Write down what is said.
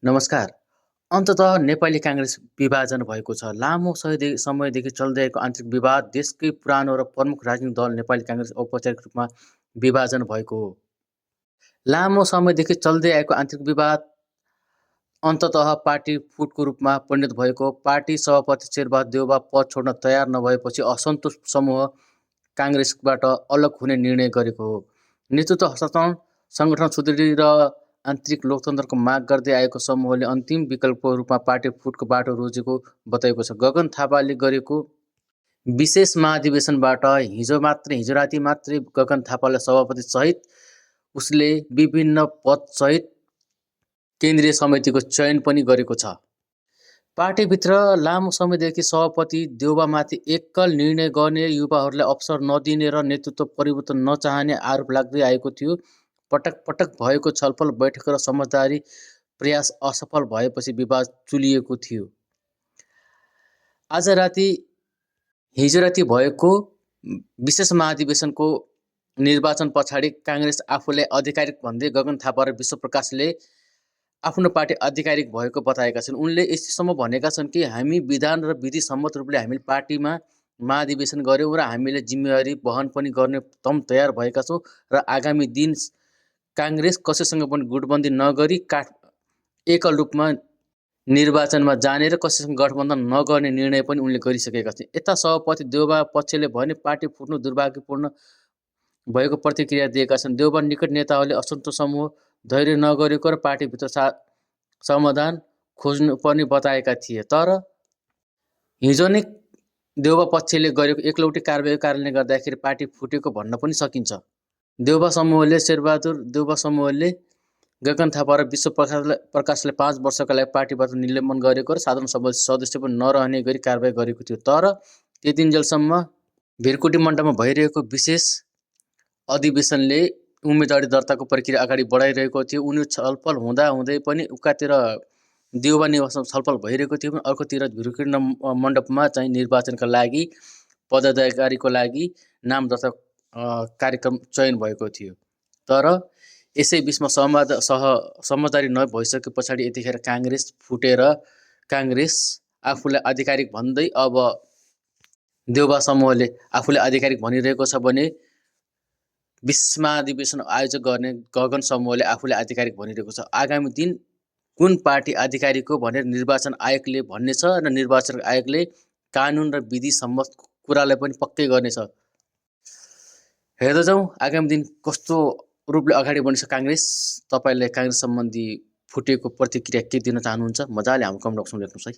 नमस्कार। अन्ततः नेपाली काङ्ग्रेस विभाजन भएको छ। लामो समयदेखि चल्दै आएको आन्तरिक विवाद देशकै पुरानो र प्रमुख राजनीतिक दल नेपाली काङ्ग्रेस औपचारिक रूपमा विभाजन भएको हो। लामो समयदेखि चल्दै आएको आन्तरिक विवाद अन्ततः पार्टी फुटको रूपमा परिणत भएको हो। पार्टी सभापति शेरबहादुर देउवा पद छोड्न तयार नभएपछि असन्तुष्ट समूह काङ्ग्रेसबाट अलग हुने निर्णय गरेको हो। नेतृत्व हस्तान्तरण, सङ्गठन सुदृढ र आन्तरिक लोकतन्त्रको माग गर्दै आएको समूहले अन्तिम विकल्पको रूपमा पार्टी फुटको बाटो रोजेको बताएको छ। गगन थापाले गरेको विशेष महाधिवेशनबाट हिजो राति मात्रै गगन थापालाई सभापति सहित उसले विभिन्न पदसहित केन्द्रीय समितिको चयन पनि गरेको छ। पार्टीभित्र लामो समयदेखि सभापति देउवामाथि एकल निर्णय गर्ने, युवाहरूलाई अवसर नदिने र नेतृत्व परिवर्तन नचाहने आरोप लाग्दै आएको थियो। पटक पटक भएको छलफल बैठक र समझदारी प्रयास असफल भएपछि विवाद चुलिएको थियो। हिजो राति भएको विशेष महाधिवेशनको निर्वाचन पछाडि काङ्ग्रेस आफूलाई आधिकारिक भन्दै गगन थापा र विश्वप्रकाशले आफ्नो पार्टी आधिकारिक भएको बताएका छन्। उनले यस्तोसम्म भनेका छन् कि हामी विधान र विधि सम्मत रूपले हामीले पार्टीमा महाधिवेशन गर्यौँ र हामीले जिम्मेवारी वहन पनि गर्ने तम तयार भएका छौँ र आगामी दिन काङ्ग्रेस कसैसँग पनि गुटबन्दी नगरी एकल रूपमा निर्वाचनमा जाने र कसैसँग गठबन्धन नगर्ने निर्णय पनि उनले गरिसकेका छन्। यता सभापति देउवा पक्षले भने पार्टी फुट्नु दुर्भाग्यपूर्ण भएको प्रतिक्रिया दिएका छन्। देउवा निकट नेताहरूले असन्तोष समूह धैर्य नगरेको र पार्टीभित्र समाधान खोज्नु पर्ने बताएका थिए। तर हिजो नै देउवा पक्षले गरेको एकलौटी कारबाहीको कारणले गर्दाखेरि पार्टी फुटेको भन्न पनि सकिन्छ। शेरबहादुर देउवा समूहले गगन थापा र विश्वप्रकाशलाई 5 वर्षका लागि पार्टीबाट निलम्बन गरेको र साधारण सदस्य पनि नरहने गरी कारबाही गरेको थियो। तर त्यतिन्जेलसम्म भिरकुटी मण्डपमा भइरहेको विशेष अधिवेशनले उम्मेदवारी दर्ताको प्रक्रिया अगाडि बढाइरहेको थियो। उनी छलफल हुँदै पनि उकातिर देउवा निवासमा छलफल भइरहेको थियो भने अर्कोतिर भिरकुटी मण्डपमा चाहिँ निर्वाचनका लागि पदाधिकारीको लागि नाम दर्ता कार्यक्रम चयन भएको थियो। तर यसै बिचमा समझदारी नभइसके पछाडि यतिखेर काङ्ग्रेस फुटेर काङ्ग्रेस आफूलाई आधिकारिक भन्दै अब देउवा समूहले आफूलाई आधिकारिक भनिरहेको छ भने विशेष महाधिवेशन आयोजक गर्ने गगन समूहले आफूलाई आधिकारिक भनिरहेको छ। आगामी दिन कुन पार्टी आधिकारिक हो भनेर निर्वाचन आयोगले भन्नेछ र निर्वाचन आयोगले कानुन र विधि सम्मत कुरालाई पनि पक्कै गर्नेछ। हेर्दै जाउँ आगामी दिन कस्तो रूपले अगाडि बढ्नेछ काङ्ग्रेस। तपाईँलाई काङ्ग्रेस सम्बन्धी फुटेको प्रतिक्रिया के दिन चाहनुहुन्छ? मजाले हाम्रो कमेन्ट बक्समा लेख्नुहोस् है।